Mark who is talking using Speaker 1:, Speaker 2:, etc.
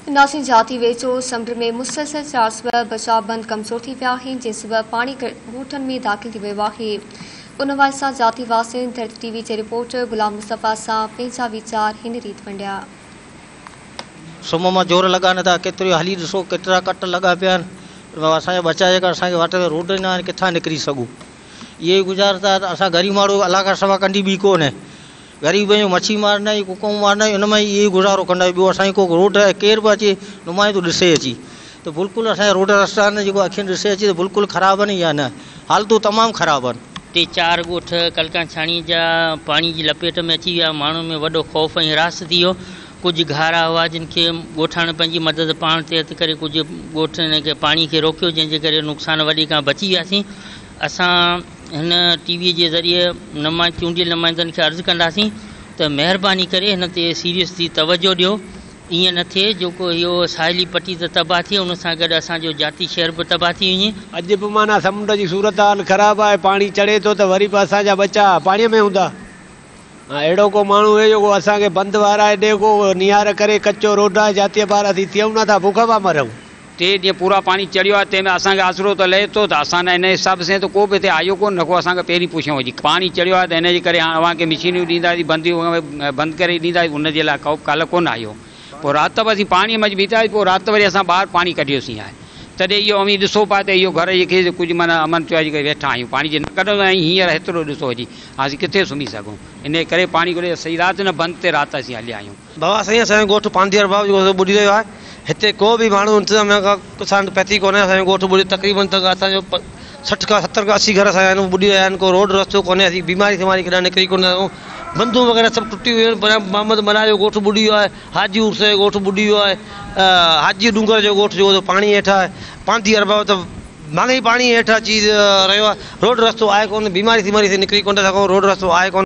Speaker 1: नासिन जाती वेझो समुंड में मुसलसल 4 सबब बचाव बंद कमज़ोर थी विया आहिनि, जिन सबब पाणी ॻोठनि में दाख़िल थी वियो आहे। उन हवाले सां जाती वासिन धरती टीवी जे रिपोर्टर गुलाम मुस्तफ़ा सां पंहिंजा वीचार हिन रीत वंडिया।
Speaker 2: सुम्ह मां जोर लॻा नथा, केतिरो हली ॾिसो केतिरा कट लॻा पिया आहिनि। असांजा बचा जेका असांखे वाट में रोड न आहिनि, किथां निकिरी सघूं। इहे गुज़ारिश आहे त असां ग़रीब माण्हू अलाह खां सवा कंदी बि कोन्हे। ग़रीब जो मच्छी मारना आहियूं, कुकूं मारना आहियूं, हुन में इहे गुज़ारो कंदा आहियूं। ॿियो असांखे को रोड आहे, केर बि अचे नुमाइंदो ॾिसे अची त बिल्कुलु असांजा रोड रस्ता आहिनि जेको अखियुनि ॾिसे अचे त बिल्कुलु ख़राबु आहिनि या न, हालतूं तमामु ख़राबु आहिनि।
Speaker 3: 3-4 ॻोठ कलका छाणी जा पाणी जी लपेट में अची विया। माण्हुनि में वॾो ख़ौफ़ ऐं हिरास थी वियो। कुझु घारा हुआ जिन खे ॻोठाण पंहिंजी मदद पाण ते हथ करे कुझु ॻोठनि खे पाणी खे रोकियो, जंहिंजे करे नुक़सान वॾी खां बची वियासीं। असां हिन टीवी जे ज़रिए चूंडियल नुमाइंदनि खे अर्ज़ु कंदासीं त महिरबानी करे हिन ते सीरियस थी तवजो ॾियो। ईअं न थिए जेको इहो साहिली पटी त तबाह थिए, उन सां गॾु असांजो जाती शहर बि तबाह थी वञे।
Speaker 4: अॼु बि माना समुंड जी सूरत हाल ख़राबु आहे। पाणी चढ़े थो त वरी बि असांजा बचा पाणीअ में हूंदा। अहिड़ो को माण्हू आहे जेको असांखे बंदि वारा हेॾे को निहार करे कचो रोड आहे, जातीअ ॿार थी थियूं नथा, बुख पिया मरूं।
Speaker 5: 3 ॾींहं पूरा पाणी चढ़ियो आहे, तंहिंमें असांखे आसिरो त लहे थो त असां इन हिसाब सां त को बि हिते आयो कोन, न को असांखे पहिरीं पुछियो हुजे। पाणी चढ़ियो आहे त हिन जे करे हाणे अव्हांखे मशीनियूं ॾींदासीं, बंदि करे ॾींदासीं, हुनजे लाइ काल्ह कोन आयो। पोइ राति बि असीं पाणीअ में बीठासीं, पोइ राति वरी असां ॿाहिरि पाणी कढियोसीं आहे। तॾहिं इहो अमीं ॾिसो पिया त इहो घर खे कुझु माना अमन चुआई करे वेठा आहियूं, पाणी जे न कढंदा आहियूं। हींअर हेतिरो ॾिसो अॼु असीं किथे सुम्ही सघूं, इन करे पाणी घुरे सही राति न बंदि ते राति असीं हलिया आहियूं।
Speaker 2: बाबा साईं असांजो ॻोठु पांधियर बाबा जेको ॿुॾी वियो आहे। हिते को बि माण्हू इंतज़ाम किसान पैती कोन्हे। असांजो ॻोठु ॿुॾी तक़रीबन त असांजो 60 खां 70 खां 80 घर असांजा आहिनि ॿुॾी विया आहिनि। को रोड रस्तो कोन्हे, असीं बीमारी केॾांहुं निकिरी कोन सघूं। बंधूं वग़ैरह सभु टुटी वियूं आहिनि। मोहम्मद मना जो ॻोठु ॿुॾी वियो आहे, हाजी उर्स जो ॻोठु ॿुॾी वियो आहे, हाजी डूंगर जो ॻोठु जेको पाणी हेठां आहे, पांधियर बाबा त माने ई पाणी हेठां अची रहियो आहे। रोड रस्तो आहे कोन, बीमारी थी निकिरी कोन था सघूं, रोड रस्तो आहे कोन।